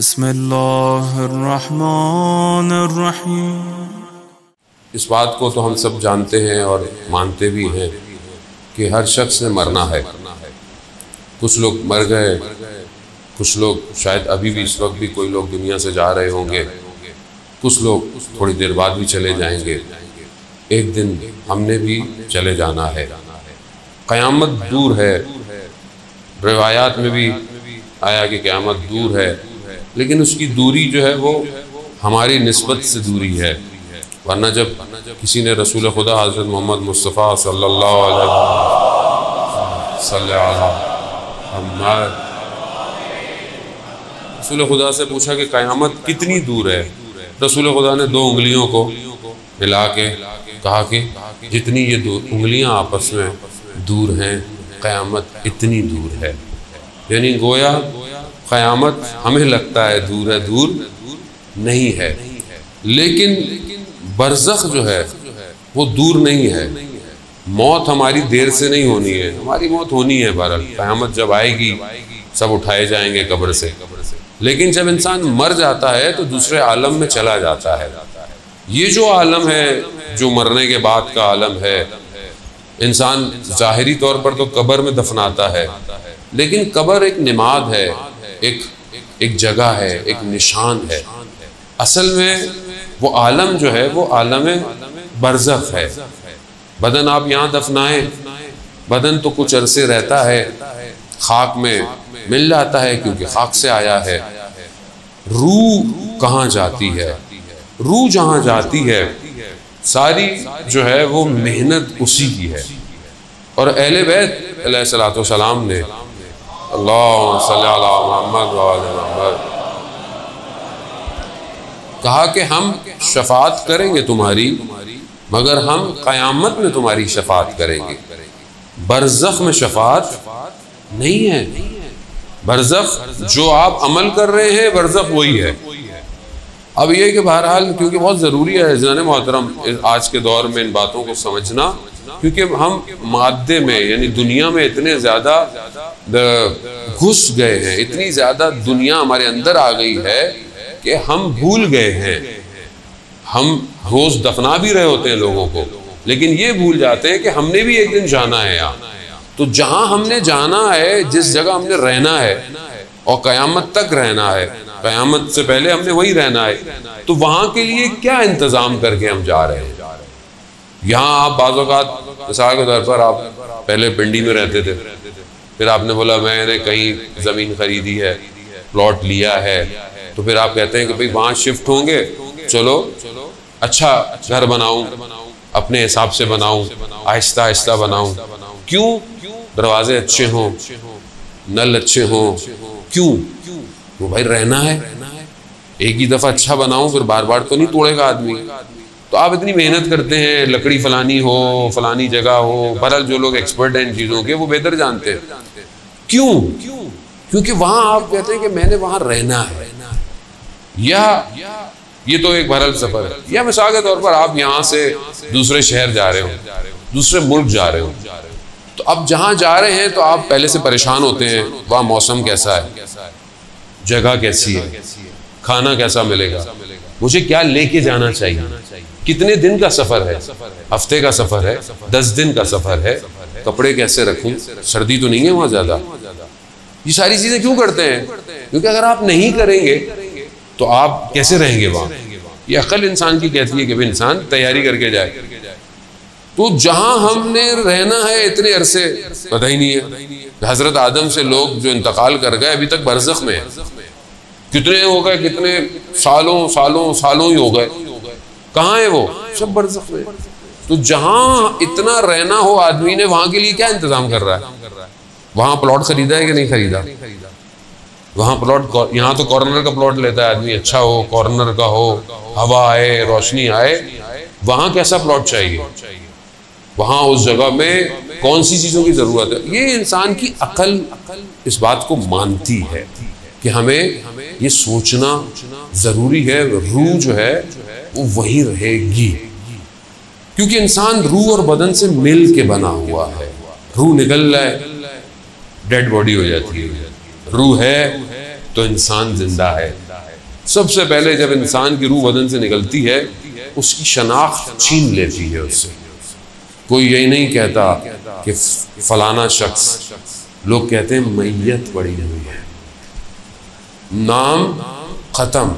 बिस्मिल्लाहिर्रहमानिर्रहीम। इस बात को तो हम सब जानते हैं और मानते भी हैं कि हर शख्स ने मरना है। कुछ लोग मर गए, कुछ लोग शायद अभी भी इस वक्त भी कोई लोग दुनिया से जा रहे होंगे, कुछ लोग थोड़ी देर बाद भी चले जाएंगे। एक दिन हमने भी चले जाना है। क़यामत दूर है, रिवायात में भी आया कि क़यामत दूर है, लेकिन उसकी दूरी जो है वो हमारी निस्बत से दूरी है। वरना जब किसी ने रसूल खुदा हज़रत मोहम्मद मुस्तफ़ा सल्लल्लाहु अलैहि वसल्लम रसूल खुदा से पूछा कि क़यामत कितनी दूर है, रसूल खुदा ने दो उंगलियों को मिला के कहा कि जितनी ये दो उंगलियां आपस में दूर हैं, क़यामत इतनी दूर है। यानी गोया क़यामत हमें लगता है दूर है, दूर नहीं है, लेकिन बरज़ख जो है वो दूर नहीं है। मौत हमारी देर से नहीं होनी है, हमारी मौत होनी है। बहरहाल क़यामत जब आएगी सब उठाए जाएंगे कब्र से, लेकिन जब इंसान मर जाता है तो दूसरे आलम में चला जाता है। ये जो आलम है, जो मरने के बाद का आलम है, इंसान ज़ाहिरी तौर पर तो कब्र में दफनाता है, लेकिन कब्र एक निमाद है, एक जगह है, एक निशान है। असल में वो आलम जो है वो आलम बरज़ख है। बदन आप यहाँ दफनाएं, बदन तो कुछ अरसे रहता है, खाक में मिल जाता है क्योंकि खाक से आया है। रूह कहाँ जाती है? रूह जहाँ जाती है सारी जो है वो मेहनत उसी की है। और अहले बैत अलैहिस्सलातु वस्सलाम ने अल्लाहुम्मा सल्ली अला मुहम्मद व आले मुहम्मद कहा कि हम शफाअत करेंगे तुम्हारी, मगर हम क़यामत में तुम्हारी शफाअत करेंगे। बरज़ख में शफाअत नहीं है। बरज़ख जो आप अमल कर रहे हैं, बरज़ख वही है। अब ये कि बहरहाल क्योंकि बहुत ज़रूरी है ज़नाने मोहतरम आज के दौर में इन बातों को समझना, क्योंकि हम मादे में यानी दुनिया में इतने ज़्यादा घुस गए हैं, इतनी ज़्यादा दुनिया हमारे अंदर आ गई है कि हम भूल गए हैं। हम रोज़ दफना भी रहे होते हैं लोगों को, लेकिन ये भूल जाते हैं कि हमने भी एक दिन जाना है यहाँ। तो जहाँ हमने जाना है, जिस जगह हमने रहना है और क़यामत तक रहना है, क़यामत से पहले हमने वहीं रहना है, तो वहाँ के लिए क्या इंतज़ाम करके हम जा रहे हैं। यहाँ आप बाज़ औक़ात मिसाल के तौर पर आप पहले पिंडी में रहते थे, फिर आपने बोला मैंने कहीं ज़मीन ख़रीदी है, प्लॉट लिया है, तो फिर आप कहते हैं कि भाई वहाँ शिफ्ट होंगे, चलो अच्छा घर बनाऊँ, अपने हिसाब से बनाऊँ, आहिस्ता आहिस्ता बनाऊँ। क्यों? दरवाजे अच्छे हों, नल अच्छे हों। क्यों? वो भाई रहना है, एक ही दफ़ा अच्छा बनाऊँ, फिर बार बार तो नहीं तोड़ेगा आदमी। तो आप इतनी मेहनत करते हैं, लकड़ी फलानी हो, फलानी जगह हो। बहरहाल जो लोग एक्सपर्ट हैं इन चीज़ों के वो बेहतर जानते हैं। क्यों? क्योंकि वहाँ आप कहते हैं कि मैंने वहाँ रहना है। या ये तो एक बहरहाल सफ़र है। या मिसाल के तौर पर आप यहाँ से दूसरे शहर जा रहे हो, दूसरे मुल्क जा रहे हो, तो अब जहाँ जा रहे हैं तो आप पहले से परेशान होते हैं, वहाँ मौसम कैसा है, जगह कैसी है, खाना कैसा मिलेगा, मुझे क्या लेके जाना चाहिए, कितने दिन का सफ़र है, हफ्ते का सफ़र है, 10 दिन का सफ़र है, कपड़े कैसे रखूँ, सर्दी तो नहीं है वहाँ ज़्यादा। ये सारी चीज़ें क्यों करते हैं? क्योंकि अगर आप नहीं करेंगे तो आप कैसे रहेंगे वहाँ। ये अक्ल इंसान की कहती है कि भाई इंसान तैयारी करके जाए। तो जहाँ हमने रहना है इतने अरसे पता ही नहीं है। हज़रत आदम से लोग जो इंतकाल कर गए अभी तक बरज़ख में है। कितने हो गए, कितने सालों सालों सालों ही हो गए, कहाँ है वो? सब बरज़ख में। तो जहाँ इतना रहना हो आदमी ने, वहाँ के लिए क्या इंतज़ाम कर रहा है? वहाँ प्लॉट खरीदा है कि नहीं खरीदा? वहाँ प्लॉट, यहाँ तो कॉर्नर का प्लॉट लेता है आदमी, अच्छा हो, कॉर्नर का हो, हवा आए, रोशनी आए। वहाँ कैसा प्लॉट चाहिए? वहाँ उस जगह में कौन सी चीज़ों की ज़रूरत है? ये इंसान की अकल इस बात को मानती है कि हमें ये सोचना ज़रूरी है। रूह जो है वो वहीं रहेगी, क्योंकि इंसान रूह और बदन से मिल के बना हुआ है। रूह निकल रहा है, डेड बॉडी हो जाती है। रूह है तो इंसान जिंदा है। सबसे पहले जब इंसान की रूह बदन से निकलती है, उसकी शनाख्त छीन लेती है उससे। कोई यही नहीं कहता कि फलाना शख्स, लोग कहते हैं मैयत पड़ी हुई है, नाम खत्म।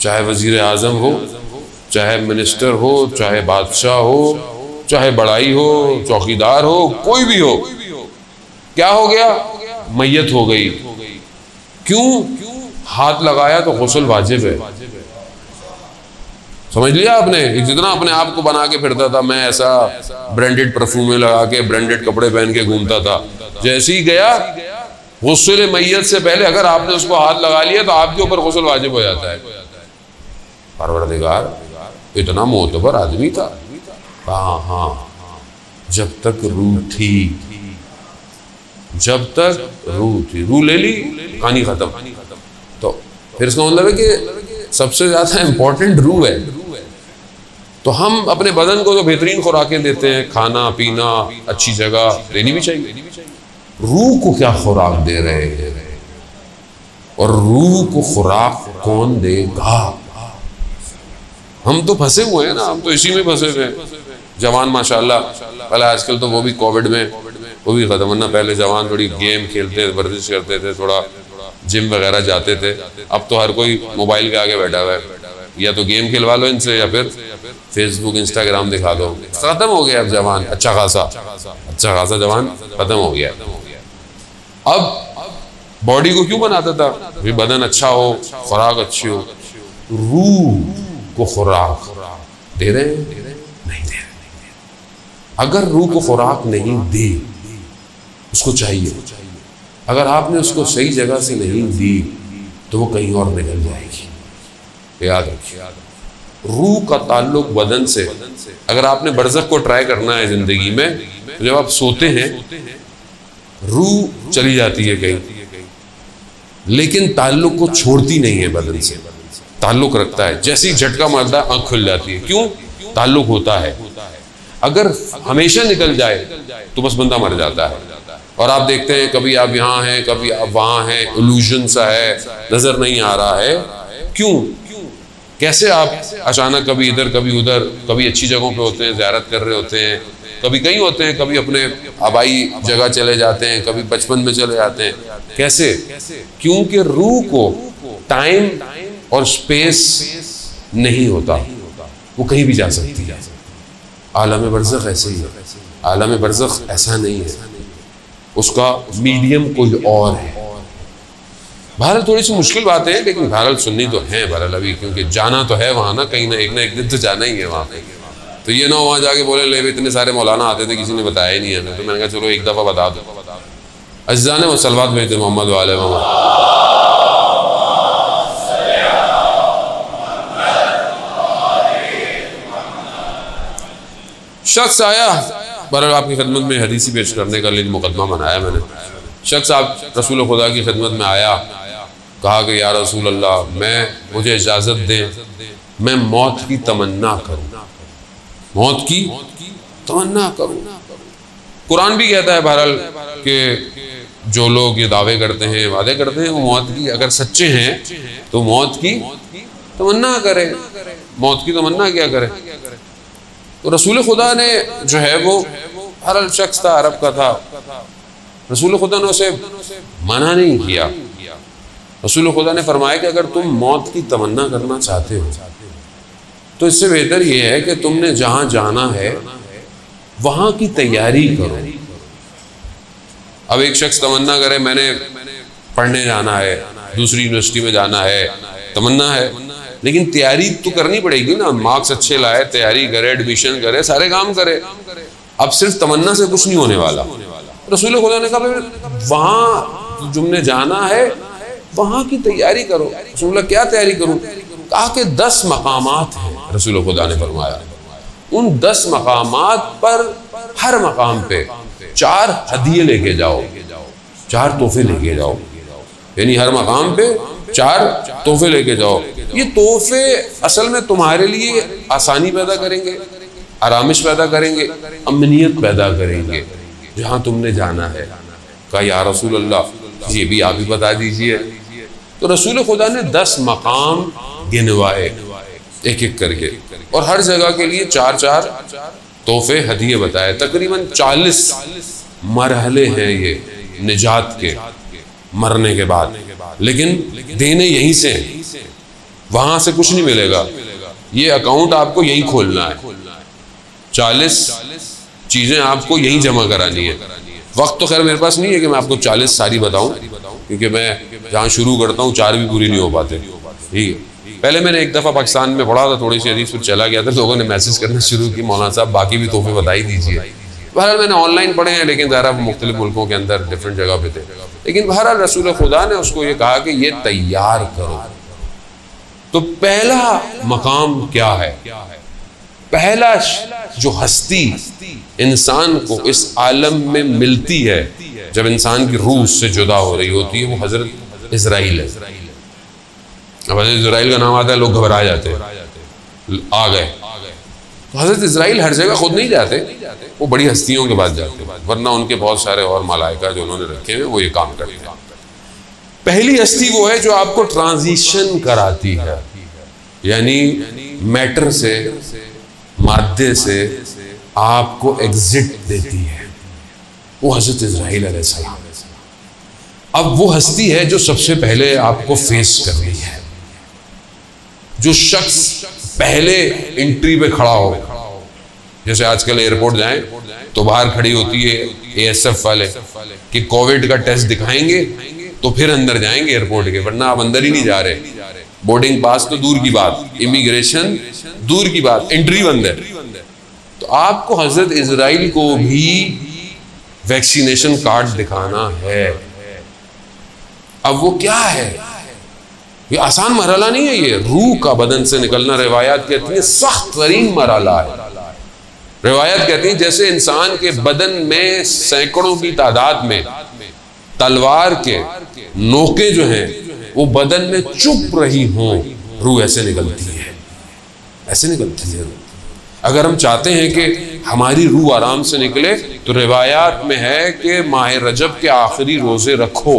चाहे वजीर आजम हो, चाहे मिनिस्टर हो, चाहे बादशाह हो, चाहे बड़ाई हो, चौकीदार हो, कोई भी हो, क्या हो गया? मैयत हो गई। क्यों? हाथ लगाया तो गुस्ल वाजिब है। समझ लिया आपने? जितना अपने आप को बना के फिरता था, मैं ऐसा ब्रांडेड परफ्यूम लगा के, ब्रांडेड कपड़े पहन के घूमता था, जैसे ही गया गुस्ल मैयत से पहले अगर आपने उसको हाथ लगा लिया तो आपके ऊपर गुस्ल वाजिब हो जाता है। परवरदिगार इतना मोतबर आदमी था। हाँ, जब तक रूह थी, जब तक रूह थी, रूह ले ली, कहानी खत्म। तो फिर इसका मतलब है कि सबसे ज्यादा इंपॉर्टेंट रूह है। तो हम अपने बदन को जो बेहतरीन खुराकें देते हैं, खाना पीना, अच्छी जगह देनी भी चाहिए। रूह को क्या खुराक दे रहे हैं, और रूह को खुराक कौन देगा? हम तो फंसे हुए हैं ना, हम तो इसी में फंसे हुए हैं। जवान माशाल्लाह, पहले आजकल तो वो भी कोविड में वो भी खत्म, वरना पहले जवान थोड़ी गेम खेलते, वर्जिश करते थे, थोड़ा जिम वगैरह जाते थे। अब तो हर कोई मोबाइल के आगे बैठा हुआ है, या तो गेम खिलवा लो इनसे, या फिर फेसबुक इंस्टाग्राम दिखा दो। खत्म हो गया अब जवान, अच्छा खासा जवान खत्म हो गया। अब बॉडी को क्यों बनाता था? बदन अच्छा हो, खुराक अच्छी हो। रूह को खुराक दे रहे हैं? नहीं दे रहे। अगर रूह को खुराक नहीं दी, उसको चाहिए, अगर आपने उसको सही जगह से नहीं दी तो वो कहीं और निकल जाएगी। याद रखिए, रूह का ताल्लुक बदन से। अगर आपने बरज़ख को ट्राई करना है जिंदगी में, तो जब आप सोते हैं रूह चली जाती है कहीं, लेकिन ताल्लुक को छोड़ती नहीं है, बदन से ताल्लुक रखता है। जैसे ही झटका मारता है आंख खुल जाती है। क्यों? ताल्लुक होता है। अगर हमेशा निकल जाए तो बस बंदा मर जाता है। और आप देखते हैं कभी आप यहाँ हैं, कभी आप वहाँ हैं, इल्यूजन सा है, नजर नहीं आ रहा है। क्यों? कैसे आप अचानक कभी इधर कभी उधर, कभी अच्छी जगहों पे होते हैं, ज़ियारत कर रहे होते हैं, कभी कहीं होते हैं, कभी अपने आबाई जगह चले जाते हैं, कभी बचपन में चले जाते हैं। कैसे? क्योंकि रूह को टाइम और स्पेस नहीं होता, वो कहीं भी जा सकती है। आलम बरज़ख ऐसे ही है। आलम बरज़ख ऐसा नहीं है, उसका मीडियम कोई और है। बहरहाल थोड़ी सी मुश्किल बात है, लेकिन बहरहाल सुननी तो है बहरहाल अभी, क्योंकि जाना तो है वहाँ ना, कहीं ना एक दिन तो जाना ही है वहाँ पे। तो ये ना वहाँ जाके बोले ले इतने सारे मौलाना आते थे, किसी ने बताया ही नहीं है हमें। तो मैंने कहा चलो एक दफ़ा बता दो। अज़्ज़ा ने सलवात भेजते मोहम्मद वाले मोहम्मद। शख्स आया, बहरहाल आपकी खिदमत में हदीसी पेश करने का लिए मुकदमा बनाया मैंने। शख्स आप रसूल खुदा की खिदमत में आया, कहा कि या रसूल अल्लाह, मुझे इजाज़त दें, मैं मौत की तमन्ना करूँ, मौत की तमन्ना करूँ। कुरान भी कहता है बहरहाल कि जो लोग ये दावे करते हैं, वादे करते हैं, वो मौत की अगर सच्चे हैं तो मौत की तमन्ना करें। मौत की तमन्ना क्या करें? तो रसूल खुदा ने जो है वो बहरहाल शख्स था, अरब का था, रसूल खुदा ने उसे मना नहीं किया। रसूल खुदा ने फरमाया कि अगर तुम मौत की तमन्ना करना चाहते हो तो इससे बेहतर यह है कि तुमने जहाँ जाना है वहाँ की तैयारी करो। अब एक शख्स तमन्ना करे मैंने पढ़ने जाना है, दूसरी यूनिवर्सिटी में जाना है, तमन्ना है, लेकिन तैयारी तो करनी पड़ेगी ना। मार्क्स अच्छे लाए, तैयारी करे, एडमिशन करे, सारे काम करे। अब सिर्फ तमन्ना से कुछ नहीं होने वाला। रसूल खुदा ने कहा वहाँ तुमने जाना है वहाँ की तैयारी करो। रसूल क्या तैयारी करूँ? कहा कि 10 मकामात हैं। रसूल खुदा ने फरमाया उन 10 मकामात पर हर मकाम पे 4 हदिये लेके जाओ, 4 तोहफे लेके जाओ। यानी हर मकाम पे 4 तोहफे लेके जाओ। ये तोहफे असल में तुम्हारे लिए आसानी पैदा करेंगे, आरामिश पैदा करेंगे, अमनीयत पैदा करेंगे जहाँ तुमने जाना है। कहा या रसूल अल्लाह, ये भी आप ही बता दीजिए। तो रसूल खुदा ने 10 मकाम गिनवाए एक एक करके, और हर जगह के लिए 4-4 तोहफे हदिये बताए। तकरीबन 40 मरहले हैं ये निजात के, मरने के बाद, लेकिन देने यहीं से हैं, वहां से कुछ नहीं मिलेगा। ये अकाउंट आपको यहीं खोलना है, 40 चीजें आपको यहीं जमा करानी है। वक्त तो खैर मेरे पास नहीं है कि मैं आपको 40 सारी बताऊं, क्योंकि मैं जहाँ शुरू करता हूँ 4 भी पूरी नहीं हो पाते। ठीक है, पहले मैंने एक दफ़ा पाकिस्तान में पढ़ा था, थोड़ी सी हदीस, फिर चला गया था, लोगों ने मैसेज करना शुरू की, मौलाना साहब बाकी भी तोहफे बता ही दीजिए। बहरहाल मैंने ऑनलाइन पढ़े हैं, लेकिन ज़रा मुख्तलिफ मुल्कों के अंदर डिफरेंट जगह पे थे। लेकिन बहरहाल रसूल खुदा ने उसको ये कहा कि ये तैयार करो। तो पहला मकाम क्या है? पहला जो हस्ती इंसान को इस आलम में मिलती है जब इंसान की रूह से जुदा हो रही होती है, वो हजरत इजराइल है। अब हजरत इजराइल का नाम आता है, लोग घबरा जाते हैं, आ गए। तो हजरत इजराइल हर जगह खुद नहीं जाते, वो बड़ी हस्तियों के पास जाते हैं, वरना उनके बहुत सारे और मलाइका जो उन्होंने रखे हैं वो ये काम करते हैं। पहली हस्ती वो है जो आपको ट्रांजिशन कराती है, यानी मैटर से, मादे से आपको एग्जिट देती है, वो हजरत इजराइल अलैहिस्सलाम। अब वो हस्ती है जो सबसे पहले आपको फेस करनी है। जो शख्स पहले एंट्री पे खड़ा हो, जैसे आजकल एयरपोर्ट जाएं तो बाहर खड़ी होती है ASF वाले कि कोविड का टेस्ट दिखाएंगे तो फिर अंदर जाएंगे एयरपोर्ट के, वरना आप अंदर ही नहीं जा रहे। बोर्डिंग पास तो दूर की बात, इमिग्रेशन दूर की बात, एंट्री बंद है। तो आपको हजरत इजराइल को भी वैक्सीनेशन कार्ड दिखाना है। अब वो क्या है? ये आसान मरहला नहीं है, ये रूह का बदन से निकलना रिवायात कहती है सख्त तरीन मरहला है। रिवायत कहती है जैसे इंसान के बदन में सैकड़ों की तादाद में तलवार के नोके जो हैं वो बदन में चुप रही हों, रूह ऐसे निकलती है, ऐसे निकलती है। अगर हम चाहते हैं कि हमारी रूह आराम से निकले तो रिवायात में है कि माह रजब के आखिरी रोजे रखो,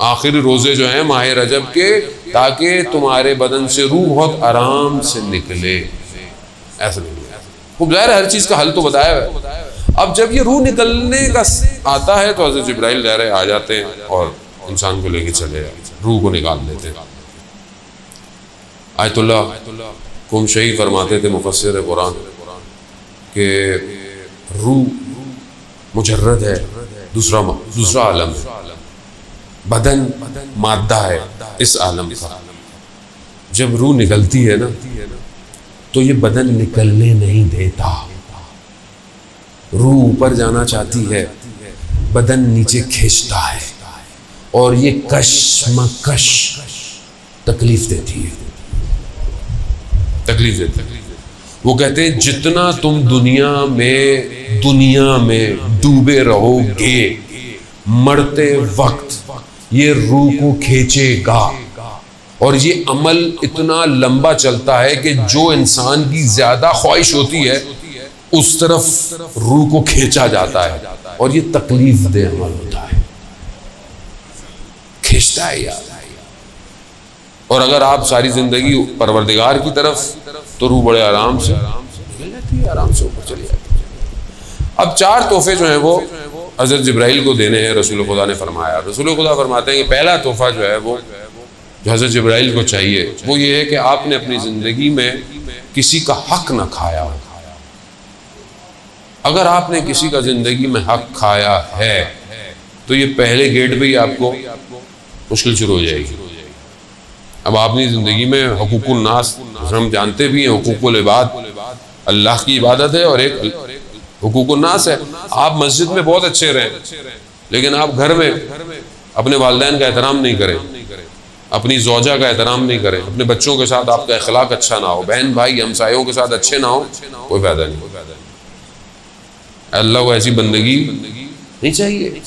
आखिरी रोजे जो हैं माह रजब के, ताकि तुम्हारे बदन से रूह बहुत आराम से निकले। ऐसा नहीं, खूब ज़ाहिर हर चीज़ का हल तो बताया है। अब जब ये रूह निकलने का आता है तो हज़रत जिब्राइल ज़ाहिर आ जाते हैं और इंसान को लेके चले रूह को निकाल देते हैं। आयतुल्लाह कुमशई फरमाते थे मुफस्सिर कुरान के रूह मुजर्रद है, दूसरा आलम है, बदन मादा है इस आलम का। जब रूह निकलती है ना तो ये बदन निकलने नहीं देता। रूह ऊपर जाना चाहती है, बदन नीचे खींचता है और ये कशमकश तकलीफ देती है, तकलीफ देती है। वो कहते हैं जितना तुम दुनिया में डूबे रहोगे, मरते वक्त ये रूह को खींचेगा। और ये अमल इतना लंबा चलता है कि जो इंसान की ज्यादा ख्वाहिश होती है उस तरफ रूह को खींचा जाता है, और ये तकलीफ दे अमल होता है, खींचता है यार। और अगर आप सारी जिंदगी परवरदिगार की तरफ, तो रूह बड़े आराम से निकल जाती है, आराम से ऊपर चली जाती है। अब 4 तोहफे जो हैं वो हज़रत जिब्राइल को देने हैं, रसूल खुदा ने फरमाया। रसूल खुदा फरमाते हैं कि पहला तोहफा जो है वो जो हज़रत जिब्राइल को चाहिए वो ये है कि आपने अपनी ज़िंदगी में किसी का हक ना खाया हो। अगर आपने किसी का ज़िंदगी में हक खाया है तो ये पहले गेट पे ही आपको मुश्किल शुरू हो जाएगी। अब आपने ज़िंदगी में हुकूकुल नास, हम जानते भी हैं हुकूकुल इबाद अल्लाह की इबादत है और एक हुकूकुल नास है। आप मस्जिद में बहुत अच्छे रहें, लेकिन आप घर में अपने वालिदैन का एहतराम नहीं करें, अपनी ज़ौजा का एहतराम नहीं करें, अपने बच्चों के साथ आपका अखलाक अच्छा ना हो, बहन भाई हमसायों के साथ अच्छे ना हो, कोई फायदा नहीं। अल्लाह को ऐसी बंदगी नहीं चाहिए।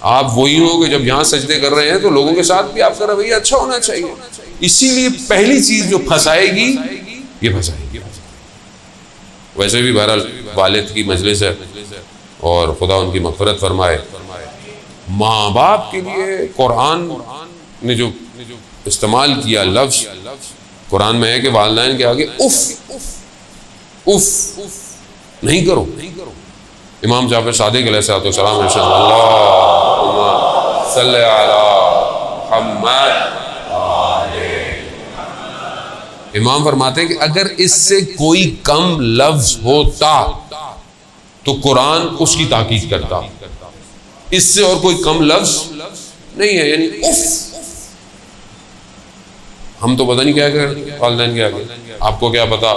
आप वही हो कि जब यहाँ सजदे कर रहे हैं तो लोगों के साथ भी आपका रवैया अच्छा होना चाहिए। इसीलिए पहली चीज जो फंसाएगी ये फंसाएगी। वैसे भी बहरहाल वालिद की मजलिस है और खुदा उनकी मग़फ़िरत फरमाए। माँ बाप के लिए कुरान ने जो इस्तेमाल किया लफ्ज़ कुरान में है कि वालिदैन के आगे उफ उफ नहीं करो। इमाम जाफर सादिक अलैहिस्सलाम अल्लाहुम्मा सल्लि अला मुहम्मद। इमाम फरमाते हैं कि अगर इससे कोई कम लफ्ज होता तो कुरान उसकी ताकीद करता, इससे और कोई कम लफ्ज नहीं है, यानी उफ। हम तो पता नहीं क्या कर वालिदैन के आगे, आपको क्या पता,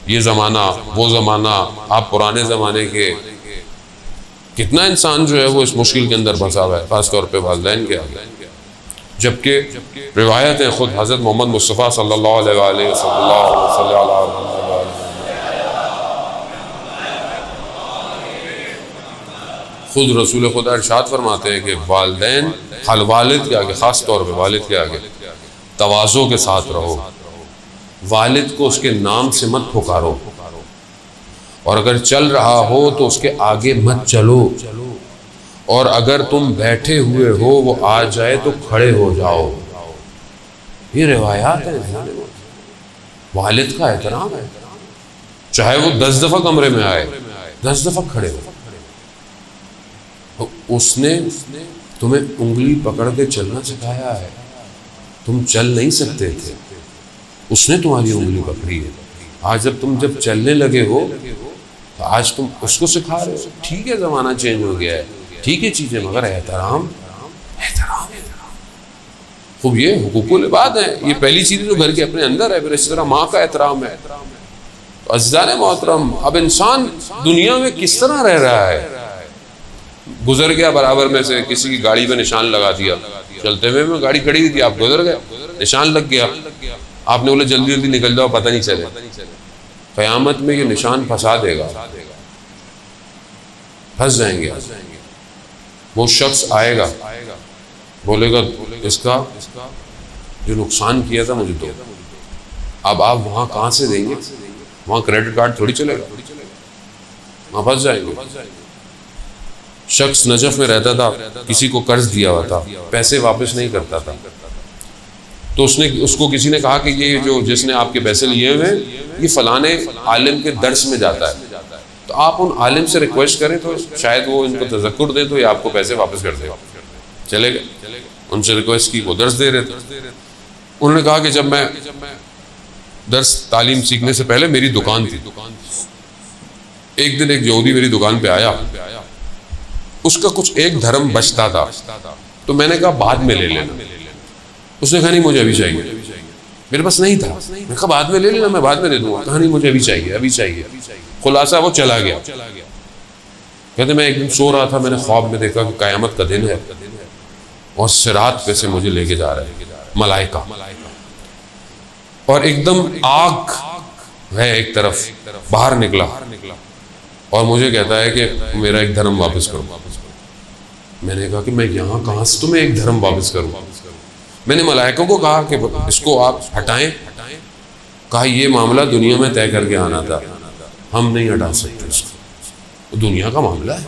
ये ज़माना वो ज़माना, आप पुराने ज़माने के। कितना इंसान जो है वो इस मुश्किल के अंदर फंसा हुआ है, ख़ासतौर पे वालिदैन के आगे। जबकि रिवायत है खुद हज़रत मोहम्मद मुस्तफ़ा सल्लल्लाहु अलैहि वसल्लम खुद रसूल खुदा इरशाद फरमाते हैं कि वालिदैन वालिद के आगे, ख़ास तौर पे वालिद के आगे तवाज़ो के साथ रहो। वालिद को उसके नाम से मत पुकारो, और अगर चल रहा हो तो उसके आगे मत चलो, और अगर तुम बैठे हुए हो वो आ जाए तो खड़े हो जाओ। ये रिवायात है, वालिद का एहतराम है। चाहे वो 10 दफ़ा कमरे में आए, 10 दफ़ा खड़े हो। तो उसने तुम्हें उंगली पकड़ के चलना सिखाया है, तुम चल नहीं सकते थे, उसने तुम्हारी उंगली पकड़ी है। आज जब चलने लगे हो तो आज तुम उसको सिखा रहे हो। ठीक है, ज़माना चेंज हो गया है, ठीक है चीज़ें, मगर एहतराम खूब। ये हुकूकुल इबाद है, ये पहली चीज़ जो घर के अपने अंदर है। फिर इस तरह माँ का एहतराम है। तो अज़ीज़ान मोहतरम, अब इंसान दुनिया में किस तरह रह रहा है। गुजर गया बराबर में से, किसी की गाड़ी में निशान लगा दिया, चलते हुए में गाड़ी खड़ी थी, आप गुजर गए, निशान लग गया, आपने बोले जल्दी जल्दी निकल जाओ, पता नहीं चले। क़यामत में ये निशान फंसा देगा, फंस जाएंगे। वो शख्स आएगा, बोलेगा इसका जो नुकसान किया था मुझे दो। अब आप वहाँ कहाँ से देंगे, वहाँ क्रेडिट कार्ड थोड़ी चलेगा, वहाँ फंस जाएंगे। शख्स नजफ में रहता था, किसी को कर्ज दिया हुआ था, पैसे वापस नहीं करता था, तो उसको किसी ने कहा कि ये जो जिसने आपके पैसे लिए हुए हैं ये फलाने आलिम के दर्स में जाता है, तो आप उन आलिम से रिक्वेस्ट करें तो शायद वो इनको तज़क्कुर दें तो ये आपको पैसे वापस कर देगा। चले गए, उनसे रिक्वेस्ट की, वो दर्स दे रहे थे। उन्होंने कहा कि जब मैं दर्स तालीम सीखने से पहले मेरी दुकान थी, एक दिन एक यहूदी मेरी दुकान पे आया, उसका कुछ एक धर्म बचता था, तो मैंने कहा बाद में ले लेना। उसने कहा नहीं मुझे अभी चाहिए, मेरे पास नहीं था। मैं कहा बाद में ले लेना, मैं बाद में दे दूंगा। कहा नहीं मुझे अभी चाहिए, अभी चाहिए। खुलासा वो चला गया। कहते मैं एक दिन सो रहा था, मैंने ख्वाब में देखा कि क़यामत का दिन है और सिरात पे से मुझे लेके जा रहे हैं मलाइका, और एकदम आग है एक तरफ, बाहर निकला और मुझे कहता है कि मेरा एक धर्म वापस करो। मैंने कहा कि मैं यहाँ कहाँ से तुम्हें एक धर्म वापस करूँ। मैंने मलाइकों को कहा कि इसको आप हटाएं। कहा ये मामला दुनिया में तय करके आना था, हम नहीं हटा सकते इसको, तो दुनिया का मामला है।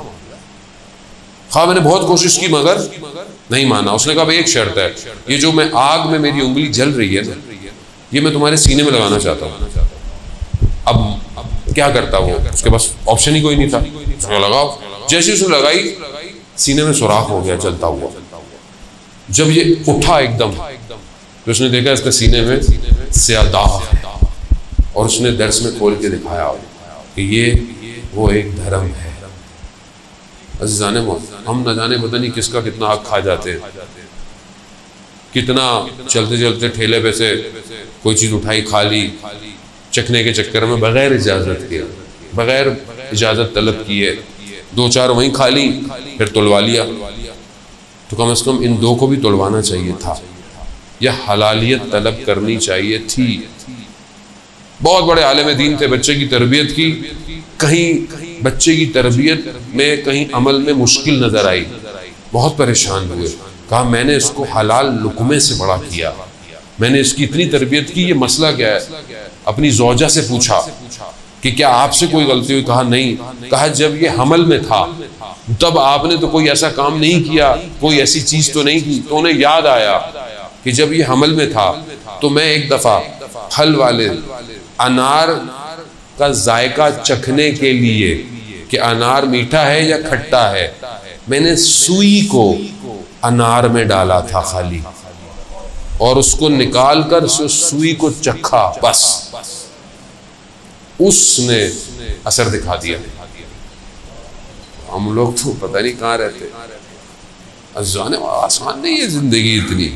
हाँ मैंने बहुत कोशिश की मगर नहीं माना। उसने कहा भाई एक शर्त है, ये जो मैं आग में मेरी उंगली जल रही है ना, ये मैं तुम्हारे सीने में लगाना चाहता हूँ। अब क्या करता वो, उसके पास ऑप्शन ही कोई नहीं था। उसने लगाओ, जैसे उसने लगाई सीने में सुराख हो गया जलता हुआ। जब ये उठा एकदम तो उसने देखा इसका सीने में स्यादाह है, और उसने दर्स में खोल के दिखाया कि ये वो एक धर्म है। अज़ीज़ान हम न जाने पता नहीं किसका कितना हक खा जाते हैं, कितना चलते चलते ठेले पे से कोई चीज़ उठाई खा ली, चखने के चक्कर में बगैर इजाज़त के, बगैर इजाज़त तलब किए 2-4 वहीं खा ली, फिर तुलवा लिया। तो कम से कम इन 2 को भी तुलवाना चाहिए था, यह हलालियत तलब करनी चाहिए थी। बहुत बड़े आलिम दीन थे, बच्चे की तरबियत की, कहीं बच्चे की तरबियत में कहीं अमल में मुश्किल नज़र आई, बहुत परेशान हुए। कहा मैंने इसको हलाल लुक़मे से बड़ा किया, मैंने इसकी इतनी तरबियत की, ये मसला क्या है। अपनी ज़ौजा से पूछा कि क्या आपसे कोई गलती हुई। कहा नहीं। कहा जब ये हमल में था तब आपने तो कोई ऐसा काम नहीं किया, कोई ऐसी चीज तो नहीं की। तो उन्हें याद आया कि जब ये हमल में था तो मैं एक दफा फल वाले अनार का जायका चखने के लिए कि अनार मीठा है या खट्टा है, मैंने सुई को अनार में डाला था खाली, और उसको निकाल कर सुई को चखा, बस उसने असर दिखा दिया। हम लोग तो पता नहीं कहाँ रहते। आसान नहीं है जिंदगी इतनी।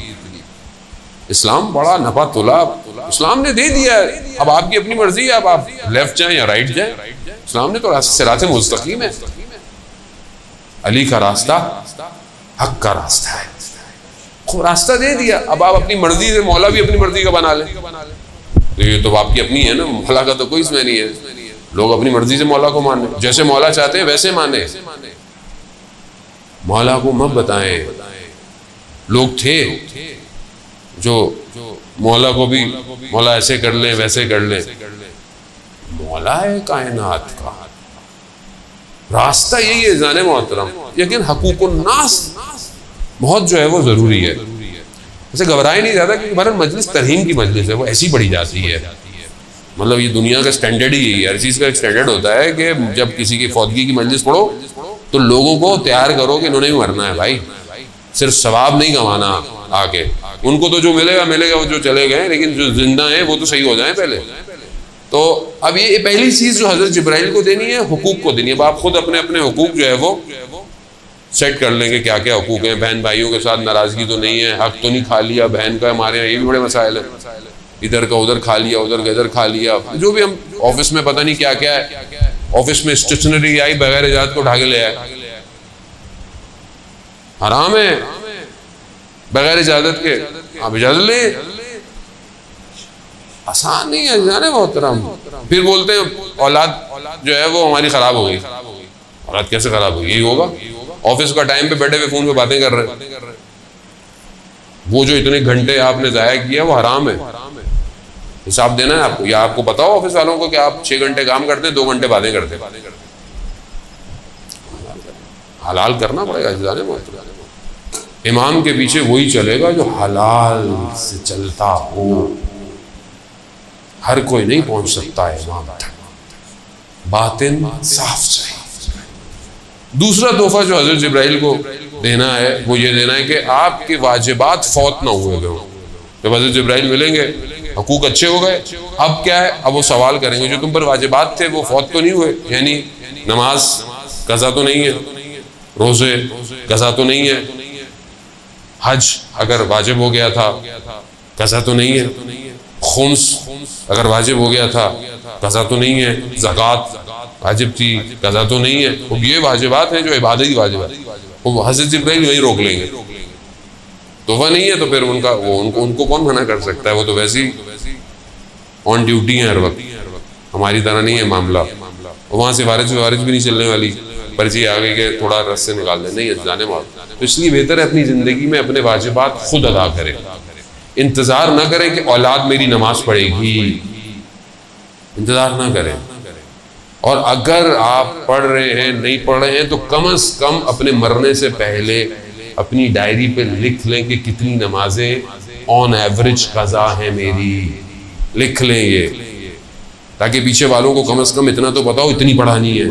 इस्लाम बड़ा नफा तुला, इस्लाम ने दे दिया है, अब आपकी अपनी मर्जी है, अब आप लेफ्ट जाएं या राइट जाएं। इस्लाम ने तो सिरात मुस्तकीम है, अली का रास्ता हक का रास्ता है, खूब रास्ता दे दिया। अब आप अपनी मर्जी से, मौला भी अपनी मर्जी का बना ले, तो ये तो आपकी अपनी है ना, मौला का तो कोई इसमें नहीं है। लोग अपनी मर्जी से मौला को माने, जैसे मौला चाहते हैं वैसे माने, मौला को मत बताएं। लोग थे जो मौला को भी, मौला ऐसे कर ले वैसे कर ले, मौला है कायनात का, रास्ता यही है जाने मोहतरम। लेकिन हकूकुन नास बहुत जो है वो जरूरी है। ऐसे घबराए नहीं जाता क्योंकि हमारा मजलिस तरहीम की मजलिस है, वो ऐसी बढ़ी जाती है। मतलब ये दुनिया का स्टैंडर्ड ही यही है, हर चीज़ का एक स्टैंडर्ड होता है कि जब किसी की फौतगी की मजलिस पढ़ो तो लोगों को तैयार करो कि इन्होंने भी मरना है भाई, सिर्फ सवाब नहीं कमाना आके। उनको तो जो मिलेगा मिलेगा, वो जो चले गए, लेकिन जो जिंदा हैं वो तो सही हो जाए पहले। तो अब ये पहली चीज़ जो हज़रत जिब्राइल को देनी है, हुकूक को देनी है। अब आप खुद अपने अपने हुकूक जो है वो सेट कर लेंगे, क्या क्या हुकूक हैं। बहन भाइयों के साथ नाराज़गी तो नहीं है, हक तो नहीं खा लिया बहन का, हमारे यहाँ ये भी बड़े मसाइल हैं, इधर का उधर खा लिया, उधर का इधर खा लिया। जो भी हम ऑफिस में पता नहीं क्या क्या है, ऑफिस में स्टेशनरी आई बगैर इजाजत को उठा के ले आए, हराम है बगैर इजाजत के। आप इजाजत ले, आसान नहीं है जाने मोहतरम। फिर बोलते हैं औलाद जो है वो हमारी खराब हो गई। औलाद कैसे खराब होगी? यही होगा, ऑफिस का टाइम पे बैठे हुए फोन पे बातें कर रहे, वो जो इतने घंटे आपने जाया किया वो हराम है, हिसाब देना है आपको। या आपको बताओ ऑफिस वालों को कि आप 6 घंटे काम करते हैं, 2 घंटे बातें करते हैं। हलाल करना पड़ेगा जाने मोहतरम। इमाम के पीछे वही चलेगा जो हलाल से चलता हो, हर कोई नहीं पहुंच सकता है इमाम तक, बातिन साफ चाहिए। दूसरा तोहफा जो हजरत जिब्राइल को देना है वो ये देना है कि आपके वाजिबात फौत ना हुए गए। जब हजरत जिब्राइल मिलेंगे, हकूक अच्छे हो गए, अब क्या है, अब वो सवाल करेंगे जो तुम पर वाजिबात थे वो फौत तो नहीं हुए, यानी नमाज कज़ा तो नहीं है, रोजे कज़ा तो नहीं है, हज अगर वाजिब हो गया था कज़ा तो नहीं है, खुम्स अगर वाजिब हो गया था कज़ा तो नहीं है, ज़कात वाजिब थी कज़ा तो नहीं है। वो ये वाजिबात हैं जो इबादत की वाजिबात, वो हज़रत जिब्राइल वही रोक लेंगे। तोहफा नहीं है तो फिर उनको कौन मना कर सकता है, वो तो वैसे ही ऑन ड्यूटी है हर वक्त, हमारी तरह नहीं है मामला। वहाँ से वारिस भी नहीं चलने वाली, पर्ची आ गई कि थोड़ा रस से निकाल दे, नहीं है जाने वाला। तो इसलिए बेहतर है अपनी ज़िंदगी में अपने वाजिबात खुद अदा करें, इंतज़ार ना करें कि औलाद मेरी नमाज पढ़ेगी, इंतज़ार ना करें। और अगर आप पढ़ रहे हैं नहीं पढ़ रहे हैं तो कम से कम अपने मरने से पहले अपनी डायरी पे लिख लें कि कितनी नमाजें ऑन एवरेज कज़ा है मेरी, लिख लें ये, ताकि पीछे वालों को कम से कम इतना तो बताओ इतनी पढ़ानी है,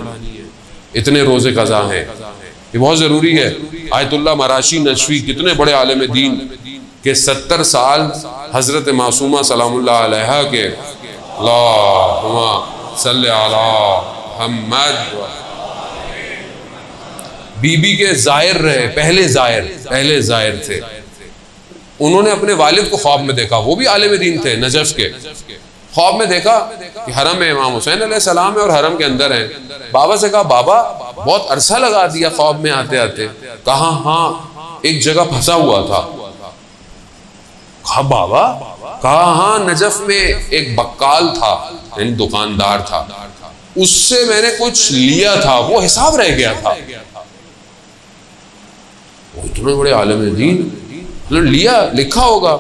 इतने रोजे कज़ा हैं। ये बहुत ज़रूरी है। आयतुल्लाह मराशी नशवी कितने बड़े आलिम दीन के 70 साल हज़रत मासूमा सलामुल्लाह अलैहा के अल्लाहुम्मा सल्ली अला मुहम्मद बीबी के जायर रहे, पहले जायर थे। उन्होंने अपने वालिद को ख्वाब में देखा, वो भी आलिम दीन थे नजफ के। ख्वाब में देखा कि हरम में इमाम हुसैन अलैहिस्सलाम है और हरम के अंदर है। बाबा से कहा बाबा बहुत अरसा लगा दिया ख्वाब में आते आते। कहा हाँ एक जगह फंसा हुआ था। कहा बाबा? कहा हाँ नजफ में एक बक्काल था, यानी दुकानदार था, उससे मैंने कुछ लिया था, वो हिसाब रह गया था। वो इतने बड़े आलिम दीन, मतलब लिया लिखा होगा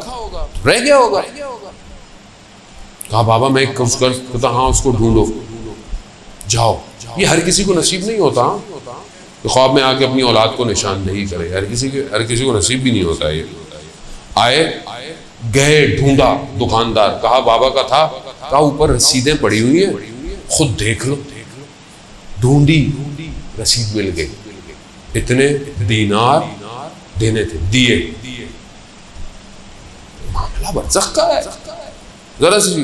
रह गया होगा। कहा बाबा मैं उसका हाँ उसको ढूंढो, जाओ। ये हर किसी को नसीब नहीं होता। कि ख्वाब में आके अपनी औलाद को निशानदेही करे। हर किसी को नसीब भी नहीं होता है। आए गए, ढूंढा दुकानदार, कहा बाबा का था, कहा ऊपर रसीदें पड़ी हुई हैं, खुद देख लो। ढूंढी, रसीद मिल गई, इतने दीनार देने थे, दिए। मामला बरज़ख का है। जरा सी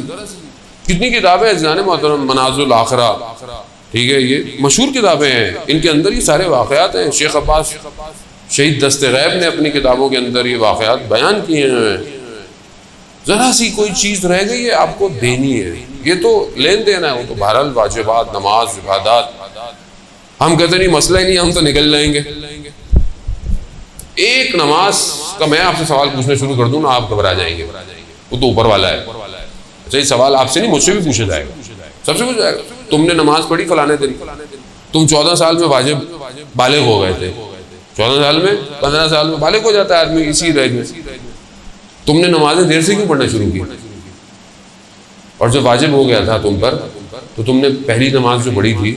कितनी किताबें हैं जाने मोहतरम, मनाज़िल आखिरा, ठीक है, ये मशहूर किताबें हैं, इनके अंदर ये सारे वाक़यात हैं। शेख अब्बास शहीद दस्ते गैब ने अपनी किताबों के अंदर ये वाक़यात बयान किए हैं। ज़रा सी कोई चीज़ रह गई है, आपको देनी है। ये तो लेन देन है, वो तो बहरहाल वाजिबात, नमाज, इबादत। हम कहते नहीं मसला ही नहीं, हम तो निकल जाएंगे। एक नमाज का मैं आपसे सवाल पूछना शुरू कर दूं ना, आप घबरा जाएंगे, वो तो ऊपर वाला है। अच्छा, ये सवाल आपसे नहीं, मुझसे भी पूछा जाएगा, सबसे पूछा जाएगा। तुमने नमाज पढ़ी फलाने दिन, तुम 14 साल में वाजिब बालिग हो गए थे, 14 साल में, 15 साल में बालिग हो जाता है आदमी इसी एज में। तुमने नमाजें देर से क्यों पढ़ना शुरू की? और जब वाजिब हो गया था तुम पर, तो तुमने पहली नमाज जो पढ़ी थी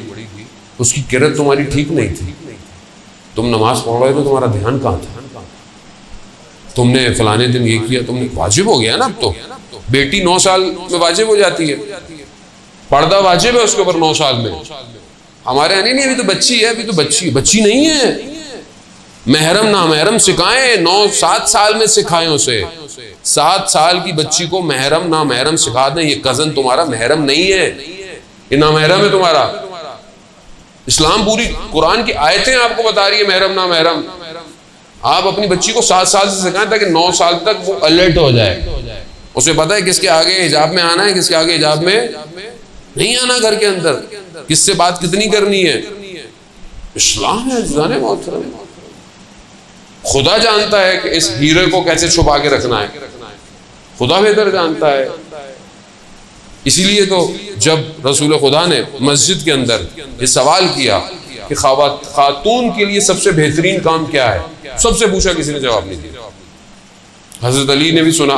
उसकी किरत तुम्हारी ठीक नहीं थी। तुम नमाज पढ़ रहे थे, तुम्हारा ध्यान कहाँ था? तुमने फलाने दिन ये किया, तुमने वाजिब हो गया ना। अब तो बेटी 9 साल में वाजिब हो जाती है, पर्दा वाजिब है उसके ऊपर 9 साल में। हमारे यहाँ नहीं, अभी तो बच्ची है, अभी तो बच्ची नहीं है। महरम ना महरम सिखाएं, 9-7 साल में सिखाएं उसे। 7 साल की बच्ची को महरम ना महरम सिखा दें। ये कजन तुम्हारा महरम नहीं है, ये ना महरम है तुम्हारा। इस्लाम पूरी कुरान की आयतें आपको बता रही है महरम ना महरम। आप अपनी बच्ची को 7 साल से सिखाएं ताकि 9 साल तक वो अलर्ट हो जाए, उसे पता है किसके आगे हिजाब में आना है, किसके आगे हिजाब में नहीं आना, घर के अंदर किससे बात कितनी करनी है। इस्लाम है जाने मोहतरम। खुदा जानता है कि इस हीरे को कैसे छुपा के रखना है, खुदा बेहतर जानता है। इसीलिए तो जब रसूल खुदा ने मस्जिद के अंदर ये सवाल किया कि खातून के लिए सबसे बेहतरीन काम क्या है, सबसे पूछा, किसी ने जवाब नहीं दिया। हजरत अली ने भी सुना,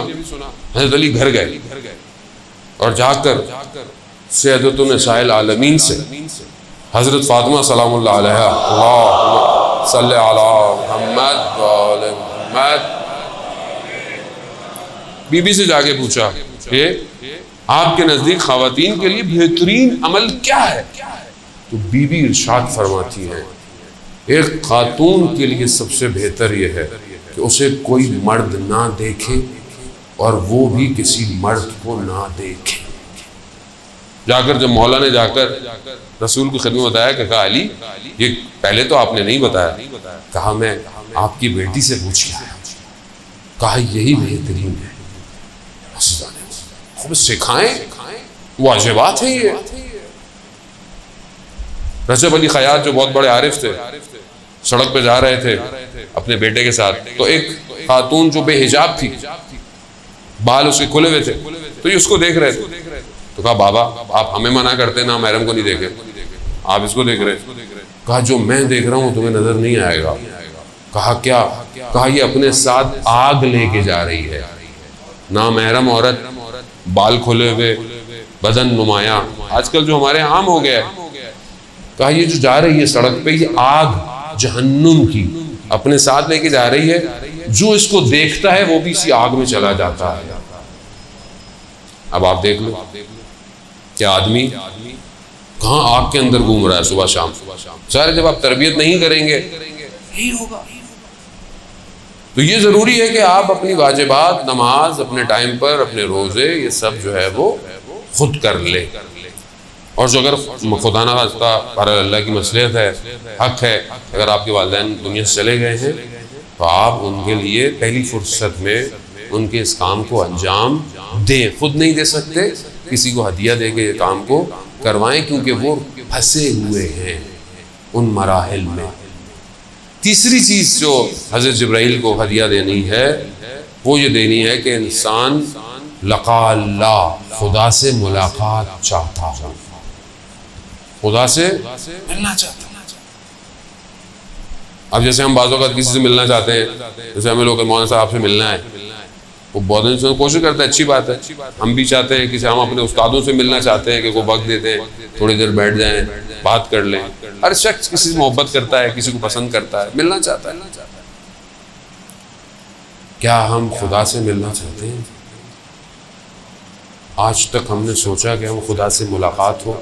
हजरत अली घर गए और जाकर सैयदतुन निसाइल आलमीन से हजरत फातिमा सलामुल्लाह अलैहा, अल्लाहुम्मा सल्ली अला मुहम्मद व आले मुहम्मद, बीबी से जाके पूछा कि आपके नजदीक खवातीन के लिए बेहतरीन अमल क्या है? तो बीबी इरशाद फरमाती है, एक खातून के लिए सबसे बेहतर यह है कि उसे कोई मर्द ना देखे और वो भी किसी मर्द को ना देखे। जाकर जब मौला ने जाकर रसूल की खिदमत बताया कि कहा अली ये पहले तो आपने नहीं बताया, कहा मैं आपकी बेटी से पूछ के आया, कहा यही बेहतरीन है। खूब सिखाएं, वाजिबात है ये। रजब अली खयात जो बहुत बड़े आरिफ थे, सड़क पे जा रहे थे अपने बेटे के साथ, तो एक खातून जो बेहिजाब थी, बाल उसके खुले हुए थे, तो ये उसको देख रहे थे। तो कहा बाबा आप हमें मना करते ना महरम को नहीं देखे, आप इसको देख रहे। कहा जो मैं देख रहा हूं तुम्हें नजर नहीं आएगा। कहा क्या? कहा ये अपने साथ आग लेके जा रही है। ना महरम औरत, बाल खुले हुए, बदन नुमाया, आजकल जो हमारे आम हो गया है। कहा ये जो जा रही है सड़क पे, ये आग जहन्नुम की अपने साथ लेके जा रही है। जो इसको देखता है वो भी इसी आग में चला जाता है। अब आप देख लो क्या आदमी कहाँ आग के अंदर घूम रहा है सुबह शाम। सारे जब आप तरबियत नहीं करेंगे यही होगा। तो ये ज़रूरी है कि आप अपनी वाजिबात, नमाज अपने टाइम पर, अपने रोज़े, ये सब जो है वो खुद कर ले। और जो अगर खुदा ना खास्ता अल्लाह की मसलियत है, हक है, अगर आपके वालिदैन दुनिया से चले गए हैं तो आप उनके लिए पहली फुर्सत में उनके इस काम को अंजाम दें। खुद नहीं दे सकते, किसी को हदिया दे के ये काम को करवाएं, क्योंकि वो फंसे हुए हैं उन मराहिल में। तीसरी चीज़ जो हज़रत जिब्राइल को हदिया देनी है वो ये देनी है कि इंसान लक़ा अल्लाह, खुदा से मुलाकात चाहता हो, खुदा से मिलना चाहता है। अब जैसे हम बाज़ औक़ात किसी से मिलना चाहते हैं, जैसे हमें लोग मौलाना साहब आपसे मिलना है, वो बहुत दिन कोशिश करता है, अच्छी बात है। हम भी चाहते हैं कि हम अपने उस्तादों से मिलना चाहते हैं कि वो वक्त देते हैं, थोड़ी देर बैठ जाएं, बात कर लें। हर शख्स किसी से मोहब्बत करता है, किसी को पसंद करता है, मिलना चाहता है। क्या हम खुदा से मिलना चाहते हैं? आज तक हमने सोचा कि हम खुदा से मुलाकात हो।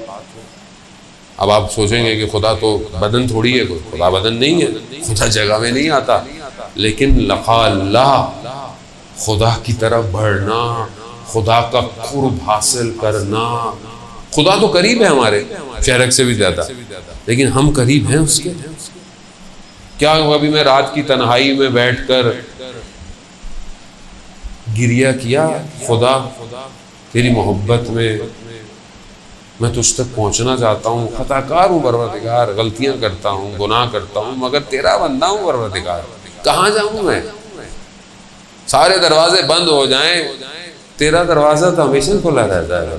अब आप सोचेंगे कि खुदा तो बदन थोड़ी है, खुदा बदन नहीं है, खुदा जगह में नहीं आता। लेकिन लक़ा अल्लाह, खुदा की तरफ बढ़ना, खुदा का कुर्ब हासिल करना। खुदा तो करीब है हमारे शहरक से भी ज़्यादा, लेकिन हम करीब हैं उसके। क्या हुआ, अभी मैं रात की तन्हाई में बैठकर गिरिया किया, खुदा तेरी मोहब्बत में मैं तुझ तक पहुंचना चाहता हूँ, खताकार हूँ परवरदिगार, गलतियां करता हूँ, गुनाह करता हूँ, मगर तेरा बंदा हूँ परवरदिगार, कहाँ जाऊँ मैं? सारे दरवाजे बंद हो जाएं, तेरा दरवाज़ा तो हमेशा खुला रहता है।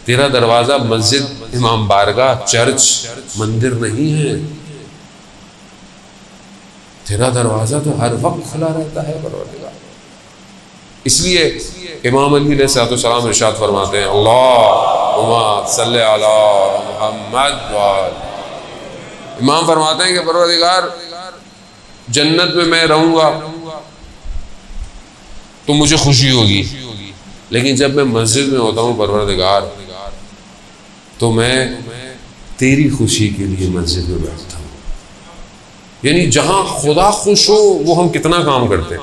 तेरा दरवाज़ा मस्जिद, इमाम बारगाह, चर्च, मंदिर नहीं है। तेरा दरवाज़ा तो हर वक्त खुला रहता है परवरदिगार। इसलिए इमाम अली अलैहिस्सलाम इरशाद फरमाते हैं, अल्लाहुम्मा सल्ली अला मुहम्मद। इमाम फरमाते हैं कि परवरदिगार, जन्नत में मैं रहूँगा तो मुझे खुशी होगी, लेकिन जब मैं मस्जिद में होता हूँ परवरदिगार, तो मैं तेरी खुशी के लिए मस्जिद में बैठता हूँ। यानी जहाँ खुदा खुश हो वो हम कितना काम करते हैं।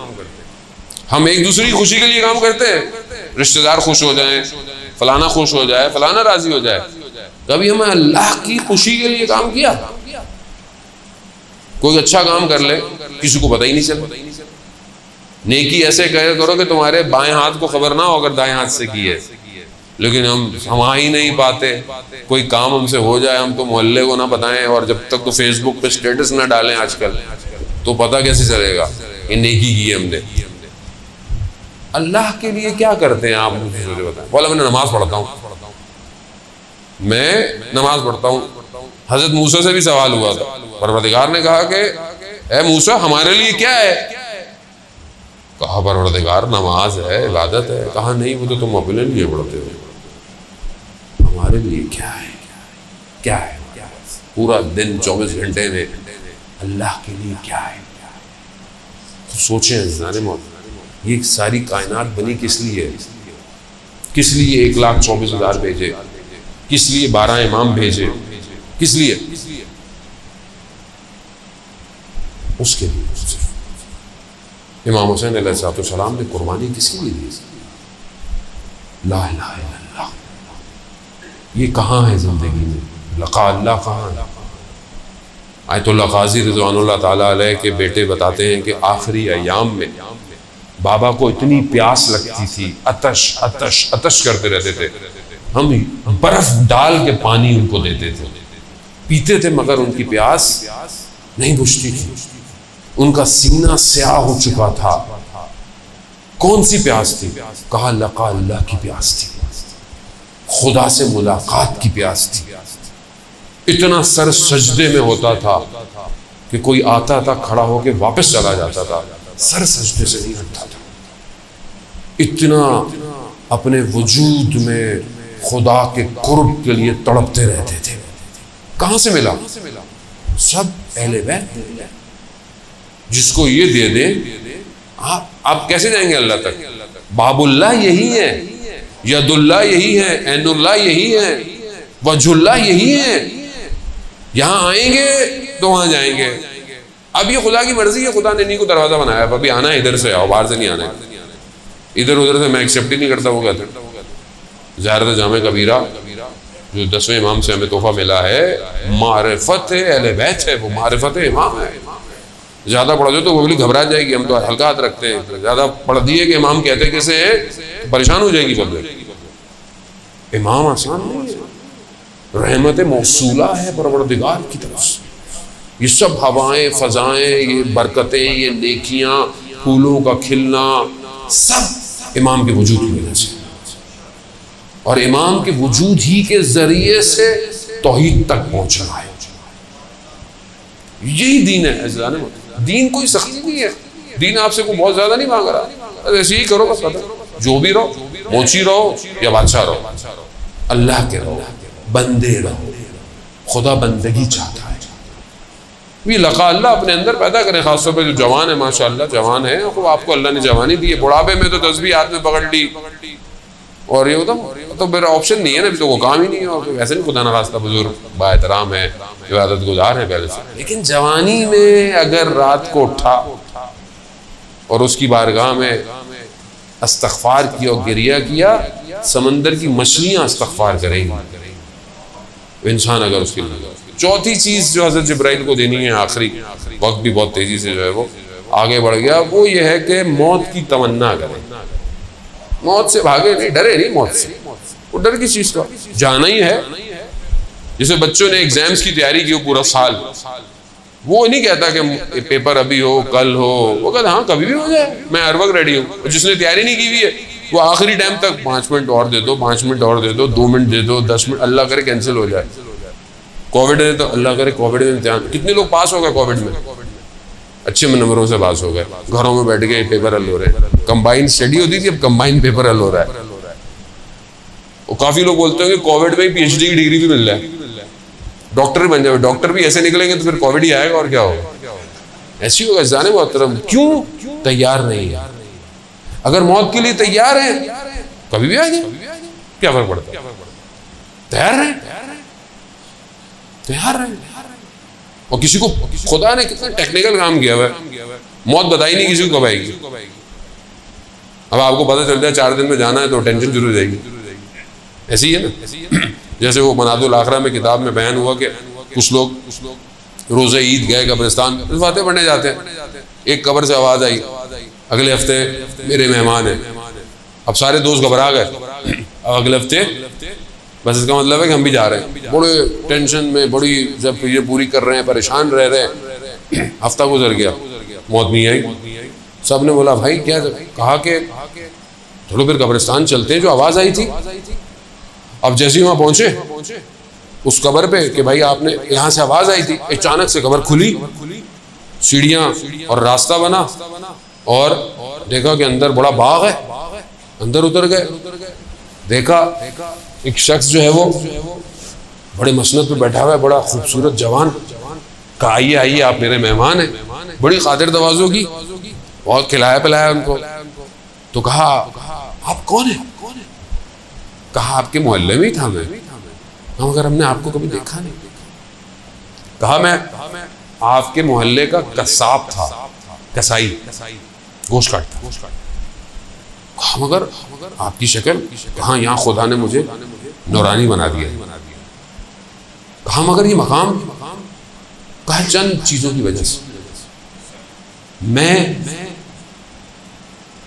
हम एक दूसरे की खुशी के लिए काम करते हैं, रिश्तेदार खुश हो जाएं, फलाना खुश हो जाए, फलाना राजी हो जाए। कभी हमें अल्लाह की खुशी के लिए काम किया? कोई अच्छा काम कर ले, किसी को पता ही नहीं चलता। नेकी ऐसे करो कि तुम्हारे बाएं हाथ को खबर ना हो अगर दाएं हाथ से की है, लेकिन हम आ ही नहीं पाते। कोई काम हमसे हो जाए, हम तो मोहल्ले को ना बताएं, और जब तक तो फेसबुक पे स्टेटस ना डालें आजकल, तो पता कैसे चलेगा ये नेकी की है हमने। अल्लाह के लिए क्या करते हैं आप मुझे बताएं? बोला मैं नमाज पढ़ता हूँ, मैं नमाज पढ़ता हूँ। हजरत मूसा से भी सवाल हुआ था, परवरदिगार ने कहा कि ए मूसा, हमारे लिए क्या है? कहा परवरदिगार, नमाज है, इबादत है। कहा नहीं, वो तो तुम अपने लिए पढ़ते हो, हमारे लिए क्या है? क्या है? पूरा दिन 24 घंटे में अल्लाह के लिए क्या है? तो सोचें, ये सारी कायनात बनी किस लिए? किस लिए 1,24,000 भेजे? किस लिए 12 इमाम भेजे? किस लिए? उसके लिए। इमाम हुसैन अलैहिस्सलाम ने कुर्बानी किसके लिए दी? ला इलाहा इल्लल्लाह। ये कहाँ है जिंदगी में? लक़ा अल्लाह कहाँ है? आयतुल्लाह क़ाज़ी रिज़वानुल्लाह ताला अलैह के बेटे बताते हैं कि आखिरी अय्याम में बाबा को इतनी प्यास लगती थी, अतश अतश अतश करते रहते थे। हम बर्फ डाल के पानी उनको देते थे, पीते थे, मगर उनकी प्यास नहीं बुझती थी। उनका सीना स्याह हो चुका था। कौन सी प्यास थी? कहा लक़ा अल्लाह की प्यास थी, खुदा से मुलाकात की प्यास थी। इतना सर सजदे में होता था कि कोई आता था, खड़ा होके वापस चला जाता था, सर सजदे से नहीं हटता था। इतना अपने वजूद में खुदा के कुर्ब के लिए तड़पते रहते थे। कहाँ से मिला? सब अहले बैत। जिसको ये दे दे, आप कैसे जाएंगे अल्लाह तक? बाबुल्लाह यही है, यदुल्लाह यही है, ऐनुल्लाह यही है, वजहुल्लाह यही है। यहाँ आएंगे तो वहां जाएंगे। अब ये खुदा की मर्जी है, खुदा ने इन्हीं को दरवाजा बनाया। अभी आना है, इधर से आओ, बाहर से नहीं आना है। इधर उधर से मैं एक्सेप्ट ही नहीं करता। वो कहते ज़ाहिर जामे कबीरा जो 10वें इमाम से हमें तोहफा मिला है, मारिफत है, अहले बैत है, वो मारिफत इमाम है। ज़्यादा पढ़ दो तो वो भी घबरा जाएगी। हम तो हल्का हाथ रखते हैं, ज़्यादा पढ़ दिए कि इमाम कहते कैसे है तो परेशान हो जाएगी पब्लिक। इमाम आसान नहीं है, रहमत मौसूला है परवरदिगार की तरफ से। ये सब हवाएं, फजाएं, ये बरकतें, ये नेकियां, फूलों का खिलना, सब इमाम के वजूद की वजह से। और इमाम के वजूद ही के जरिए से तौहीद तक पहुंचना है। यही दीन है। दीन कोई सख्ती नहीं है। दीन आपसे कोई बहुत ज्यादा नहीं मांग रहा। ऐसे ही करो बस, जो भी रहो, मोची रहो या बादशाह रहो, अल्लाह के रहो, बंदे रहो। खुदा बंदगी चाहता है। ये लका अल्लाह अपने अंदर पैदा करें, खासतौर पर जो जवान है, माशाअल्लाह जवान है, आपको अल्लाह ने जवानी दी है। बुढ़ापे में तो तस्बीह हाथ में पकड़ ली और ये होता तो मेरा ऑप्शन नहीं है ना, अभी तो वो काम ही नहीं है। और वैसे नहीं, खुदा न खास्ता बुजुर्ग बाएहतराम है, इबादत गुजार है पहले से, लेकिन जवानी में अगर रात को उठा और उसकी बारगाह में इस्तग़फ़ार किया और गिरिया किया, समंदर की मछलियाँ इस्तग़फ़ार करेंगी इंसान अगर उसके लिए। चौथी चीज़ जो हज़रत जिब्राइल को देनी है, आखिरी, वक्त भी बहुत तेज़ी से जो है वो आगे बढ़ गया, वो ये है कि मौत की तमन्ना करें। मौत से भागे नहीं, डरे नहीं मौत से। वो डर की चीज़ का जाना ही है। जैसे बच्चों ने एग्जाम्स की तैयारी की हो पूरा साल, वो नहीं कहता कि पेपर अभी हो कल हो, वो कहता हाँ कभी भी हो जाए, मैं हर वक्त रेडी हूँ। जिसने तैयारी नहीं की हुई है वो आखिरी टाइम तक 5 मिनट और दे दो, 5 मिनट और दे दो, 2 मिनट दे दो, 10 मिनट, अल्लाह करे कैंसिल हो जाए। कोविड है तो अल्लाह करे कोविड में इम्तिहान, कितने लोग पास हो गए कोविड में, अच्छे नंबरों से पास हो गए, घरों में बैठ के पेपर हल हो रहे हैं। कंबाइंड स्टडी होती थी, अब कंबाइंड पेपर हल हो रहा है। और काफ़ी लोग बोलते हैं कि कोविड में पीएचडी की डिग्री भी मिल रहा है, डॉक्टर भी बन जाए। डॉक्टर भी ऐसे निकलेंगे तो फिर कोविड ही आएगा और क्या होगा, ऐसी होगा। जाने मोहतरम, क्यों तैयार नहीं है? अगर मौत के लिए तैयार है कभी भी आ जाए, क्या फर्क पड़ता है? तैयार रहे, तैयार रहे। और किसी को खुदा ने कितना टेक्निकल काम किया हुआ है, मौत बताई नहीं किसी को कब आएगी। अब आपको पता चल जाए 4 दिन में जाना है तो टेंशन शुरू हो जाएगी। ऐसी है ना, जैसे वो मनादुल आखरा में किताब में बयान हुआ कि कुछ लोग रोज़े ईद गए कब्रिस्तान, फातिहा पढ़ने जाते हैं, एक कब्र से आवाज़ आई अगले हफ्ते मेरे मेहमान हैं। अब सारे दोस्त घबरा गए, अब अगले हफ्ते, बस इसका मतलब है कि हम भी जा रहे हैं। बड़े टेंशन में, बड़ी जब ये पूरी कर रहे हैं, परेशान रह रहे हैं। हफ्ता गुजर गया, मौत नहीं आई। सब ने बोला भाई क्या, कहा कि चलो फिर कब्रिस्तान चलते हैं जो आवाज़ आई थी। अब जैसे ही वहाँ पहुँचे उस कब्र पे कि भाई आपने यहाँ से आवाज़ आई थी, अचानक से कब्र खुली, सीढ़ियाँ और रास्ता बना और देखा कि अंदर बड़ा बाग है। अंदर उतर गए, देखा एक शख्स जो है वो बड़े मसनद पे बैठा हुआ है, बड़ा खूबसूरत जवान। कहा आइए आइए आप मेरे मेहमान हैं। बड़ी खातिर तवाज़ो की, बहुत खिलाया पिलाया उनको। तो कहा आप कौन है? कहा आपके मोहल्ले में ही था मैं, मगर हमने आपको कभी देखा नहीं। कहा मैं आपके मोहल्ले का कसाब था, कसाई, गोश्त काटता। कहा मगर आपकी शक्ल, कहा यहाँ खुदा ने मुझे नूरानी बना दिया। कहा मगर ये मकाम, कहा चंद चीज़ों की वजह से। मैं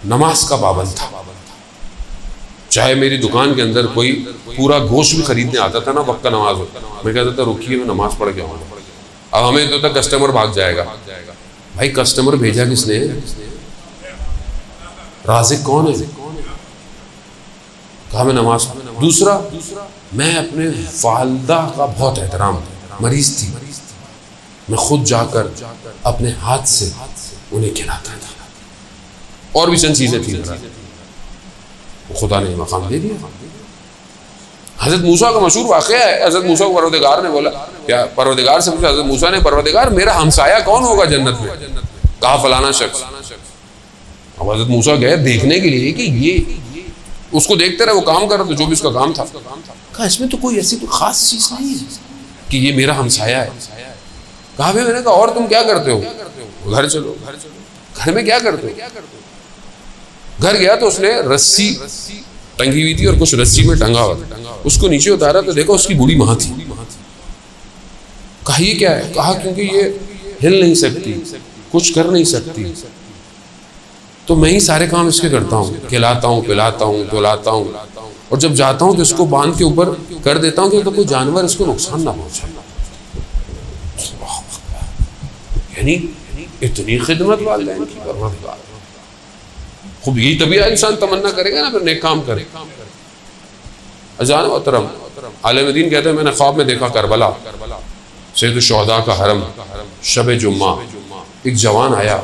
नमाज का पाबंद था, चाहे मेरी दुकान के अंदर कोई पूरा गोश्त भी खरीदने आता था ना, वक्त का नमाज होता, मैं कहता था रुकिए मैं नमाज पढ़ के आऊँगा। अब हमें तो तक कस्टमर भाग जाएगा। भाई कस्टमर भेजा किसने? राज़िक कौन है? कहा मैं नमाज। दूसरा, मैं अपने वालदा का बहुत एहतराम, मरीज थी, मैं खुद जाकर अपने हाथ से उन्हें खिलाता था। और भी चंद चीज़ें थी, खुदा ने मकाम दे दिया। हज़रत मूसा का मशहूर वाक़या है, हज़रत मूसा को परवरदिगार ने बोला, क्या परवरदिगार से पूछा हज़रत मूसा ने, परवरदिगार मेरा हमसाया कौन होगा जन्नत में? कहा फलाना शख्स। अब हज़रत मूसा गए देखने के लिए कि ये, उसको देखते रहे, वो काम कर रहा था जो भी उसका काम था। कहा इसमें तो कोई ऐसी कोई खास चीज़ नहीं है कि ये मेरा हमसाया है। कहा भाई, मैंने कहा और तुम क्या करते हो? घर चलो। घर में क्या करते हो? घर गया तो उसने रस्सी टंगी हुई थी और कुछ रस्सी में टंगा हुआ, उसको नीचे उतारा तो देखा उसकी बूढ़ी माँ थी। कहा ये क्या है? कहा क्योंकि ये हिल नहीं सकती, कुछ कर नहीं सकती, तो मैं ही सारे काम इसके करता हूँ, खिलाता हूँ, पिलाता हूँ, धुलाता हूँ, और जब जाता हूँ तो इसको बांध के ऊपर कर देता हूँ कि तो कोई जानवर इसको नुकसान ना पहुँचे। यानी इतनी खिदमत वालिदैन की परवरदिगार। खूब यही तभी इंसान तमन्ना करेगा ना फिर नेक काम करे। अजान मोहतरम, आलिम दीन कहते हैं मैंने ख्वाब में देखा करबला, सैयद शुहदा का हरम, शब जुम्मा, एक जवान आया,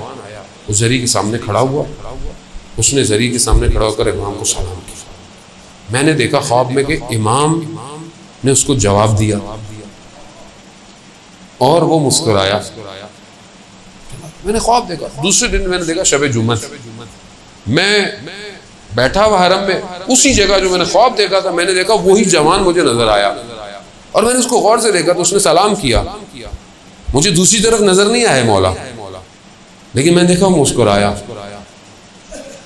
उस जरी के सामने खड़ा हुआ, उसने ज़री के सामने खड़ा होकर इमाम को सलाम किया। मैंने देखा ख्वाब में कि इमाम ने उसको जवाब दिया और वो मुस्कुराया। मैंने ख्वाब देखा। दूसरे दिन मैंने देखा शब जुम्मत, मैं बैठा हुआ हरम में, उसी जगह जो मैंने ख्वाब देखा था, मैंने देखा वही जवान मुझे नजर आया और मैंने उसको गौर से देखा तो उसने सलाम किया। मुझे दूसरी तरफ नजर नहीं आया मौला, लेकिन मैंने देखा वो मुस्कुराया।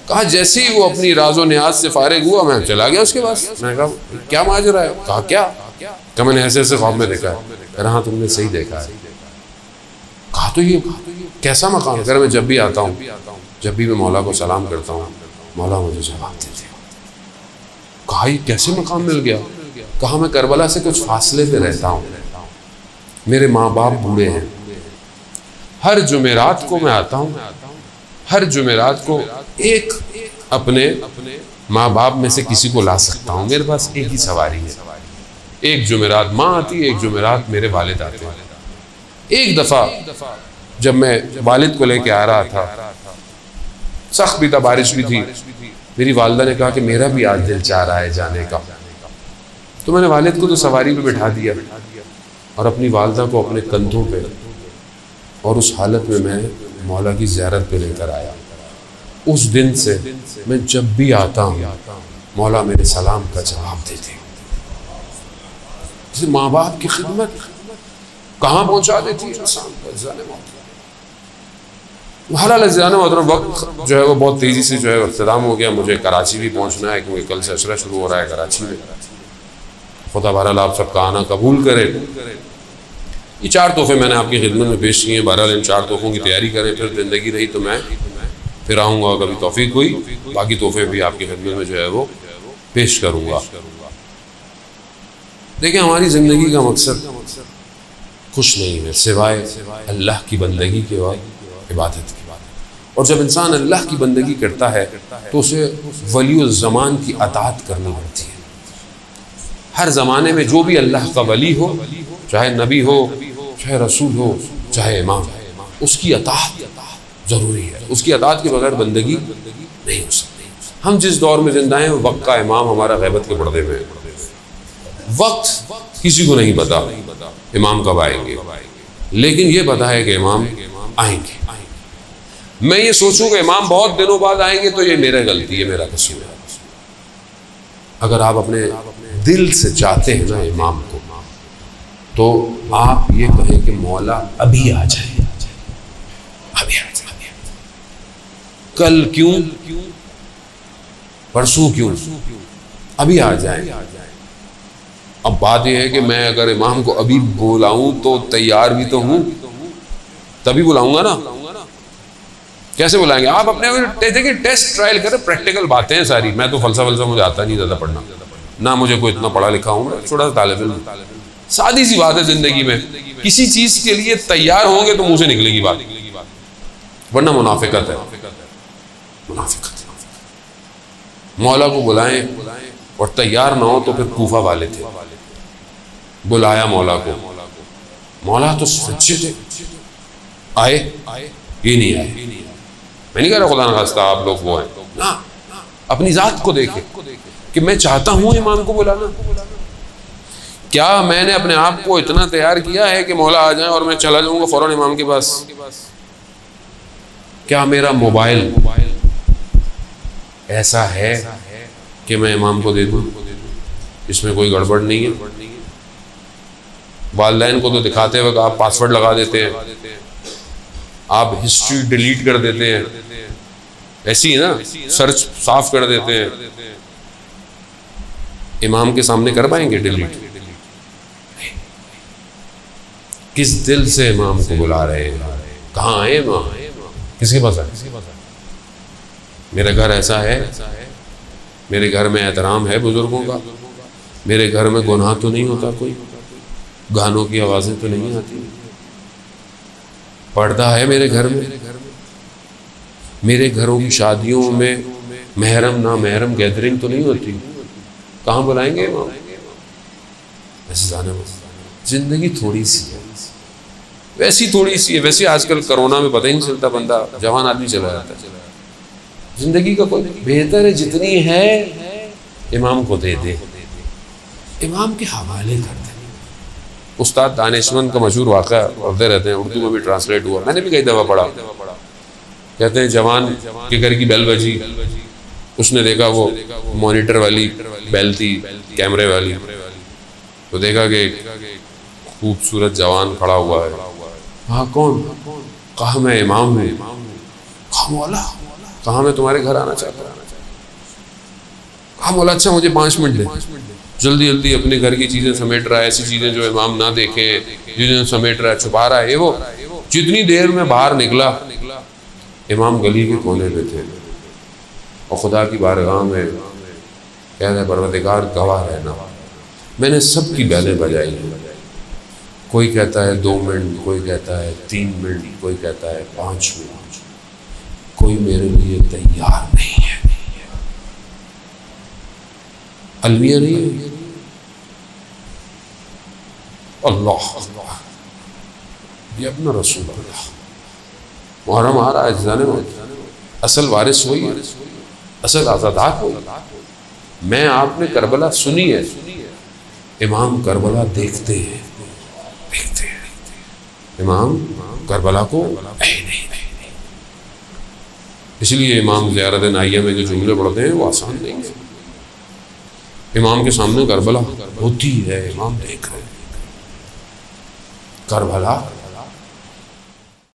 कहा जैसे ही वो अपनी राजो न्याज से फारिग हुआ मैं चला गया उसके पास। मैंने कहा क्या माजरा है? कहा क्या? कहा मैंने ऐसे ऐसे ख्वाब में देखा है। कह रहा हाँ तुमने सही देखा है। कहा तो ये कैसा मकाम है? कह रहा मैं जब भी आता हूँ, जब भी मैं मौला को सलाम करता हूँ, मौला मुझे जवाब देते हैं। कहा ये कैसे मकाम मिल गया? कहा मैं करबला से कुछ फासले पे रहता हूँ, मेरे माँ बाप बूढ़े हैं, हर जुमेरात को मैं आता हूँ, हर जुमेरात को एक अपने माँ बाप में से किसी को ला सकता हूँ, मेरे पास एक ही सवारी है। एक जुमेरात माँ आती है, एक जुमेरात मेरे वालिद आते हैं। एक दफ़ा जब मैं वालिद को लेके आ रहा था, सख्त भी था, बारिश भी थी, मेरी वालदा ने कहा कि मेरा भी आज दिल चाह रहा है जाने का। तो मैंने वालिद को तो सवारी पे बिठा दिया और अपनी वालदा को अपने कंधों पे, और उस हालत में मैं मौला की ज़ियारत पे लेकर आया। उस दिन से मैं जब भी आता हूँ मौला मेरे सलाम का जवाब देते हैं। जैसे माँ बाप की खिदमत कहाँ पहुँचा देती है इंसान को। हालांकि ज़ियाना मोहतरम वक्त जो है वो बहुत तेज़ी से जो है इख्तिताम हो गया। मुझे कराची भी पहुँचना है क्योंकि कल से अशरा शुरू हो रहा है कराची में। खुदा बहरहाल आप सबका आना कबूल करे। ये 4 तोहफे मैंने आपकी खिदमत में पेश किए हैं। बहरहाल इन 4 तोहफ़ों की तैयारी करें, फिर ज़िंदगी रही तो मैं फिर आऊँगा, कभी तौफीक हुई बाकी तोहफे भी आपकी खिदमत में जो है वो पेश करूँगा। देखिए हमारी ज़िंदगी का मकसद खुश नहीं है सिवाय अल्लाह की बंदगी के और इबादत की। और जब इंसान अल्लाह की बंदगी करता है तो उसे वली ज़मान की अताअत करनी पड़ती है। हर ज़माने में जो भी अल्लाह का वली हो, चाहे नबी हो, चाहे रसूल हो, चाहे इमाम, उसकी अताअत ज़रूरी है। उसकी अताअत के बगैर बंदगी नहीं हो सकती। हम जिस दौर में जिंदा हैं वक्त का इमाम हमारा गैबत के पर्दे में है। वक्त किसी को नहीं पता इमाम कब आएंगे, लेकिन ये पता है कि इमाम आएंगे। मैं ये सोचूं कि इमाम बहुत दिनों बाद आएंगे तो ये मेरा गलती है, मेरा कसूर है। अगर आप अपने दिल से चाहते हैं ना इमाम को, तो आप ये कहें कि मौला अभी आ जाए, अभी आ जाए, कल क्यों, परसों क्यों, अभी आ जाए। अब बात यह है कि मैं अगर इमाम को अभी बुलाऊं तो तैयार भी तो हूं, तभी बुलाऊंगा ना। कैसे बुलाएंगे? आप अपने देखिए टेस्ट ट्रायल करें, प्रैक्टिकल बातें हैं सारी। मैं तो फलसफा मुझे आता नहीं ज़्यादा पढ़ना, ना मुझे कोई इतना पढ़ा लिखा हूँ, छोटा सा तालिब इल्म। सादी सी बात है ज़िंदगी में, किसी चीज़ के लिए तैयार होंगे तो मुँह से निकलेगी बात, वरना मुनाफिकत है, मुनाफिकत। मौला को बुलाएं और तैयार ना हो तो फिर कूफा वाले थे, बुलाया मौला को, मौला तो सच्चे थे, आए, ये नहीं आए। मैं नहीं कह रहा खुदा न खास्ता आप लोग वो हैं ना, अपनी ज़ात को देखें कि मैं चाहता हूँ इमाम को बुलाना। क्या मैंने अपने आप को इतना तैयार किया है कि मौला आ जाए और मैं चला जाऊँगा फ़ौरन इमाम के पास? क्या मेरा मोबाइल ऐसा है कि मैं इमाम को दे दूँ, इसमें कोई गड़बड़ नहीं है? वालिदैन को तो दिखाते वक्त आप पासवर्ड लगा देते हैं, आप हिस्ट्री डिलीट कर देते हैं, ऐसी है ना, सर्च साफ कर देते हैं। इमाम के सामने कर पाएंगे डिलीट? किस दिल से इमाम को बुला रहे हैं? कहाँ आए इमाम? किसके पास आए? मेरा घर ऐसा है, मेरे घर में एहतराम है बुजुर्गों का, मेरे घर में गुनाह तो नहीं होता, कोई गानों की आवाज़ें तो नहीं आती, पर्दा है मेरे घर में, मेरे घरों की शादियों में महरम ना महरम गैदरिंग तो नहीं होती, कहाँ बुलाएंगे इमाम? ऐसे जाने में ज़िंदगी थोड़ी सी है, वैसी थोड़ी सी है। वैसे आजकल कोरोना में पता ही नहीं चलता, बंदा जवान आदमी चला जाता है, जिंदगी का कोई बेहतर है, जितनी है इमाम को दे दे, इमाम के हवाले कर दे। उस्ताद दानिशमंद का मशहूर वाक़या पढ़ते रहते हैं, उर्दू में भी ट्रांसलेट हुआ, मैंने भी कई दफ़ा पढ़ा। कहते हैं जवान के घर की बेल बजी, उसने देखा वो मॉनिटर वाली बेल थी, कैमरे वाली, तो देखा कि खूबसूरत जवान खड़ा हुआ है। हाँ कौन? कहा मैं इमाम हूँ। कहा मौला, कहा मैं तुम्हारे घर आना चाहता हूँ। कहा मौला अच्छा मुझे 5 मिनट दे। जल्दी जल्दी अपने घर की चीज़ें समेट रहा है, ऐसी चीज़ें जो इमाम ना देखें, चीज़ें समेट रहा है, छुपा रहा है। वो जितनी देर में बाहर निकला, इमाम गली के कोने पे थे और खुदा की बारगाह में कह रहे परवरदिगार गवाह रहना, मैंने सबकी बैलें बजाई हैं। कोई कहता है 2 मिनट, कोई कहता है 3 मिनट, कोई कहता है 5 मिनट, कोई मेरे लिए तैयार नहीं है। अलमिया नहीं है। अल्लाह अल्लाह, ये अपना रसूल अल्लाह। मुहर्रम आ रहा है, जाने में असल वारिस वही है, असल आज़ादार वही। मैं आपने करबला सुनी है, इमाम करबला देखते हैं, देखते हैं इमाम करबला को नहीं। इसलिए इमाम ज़ियारत नाइया में जो जुमले पढ़ते हैं वो आसान नहीं है। इमाम के सामने करबला होती है, इमाम देख रहे हैं करबला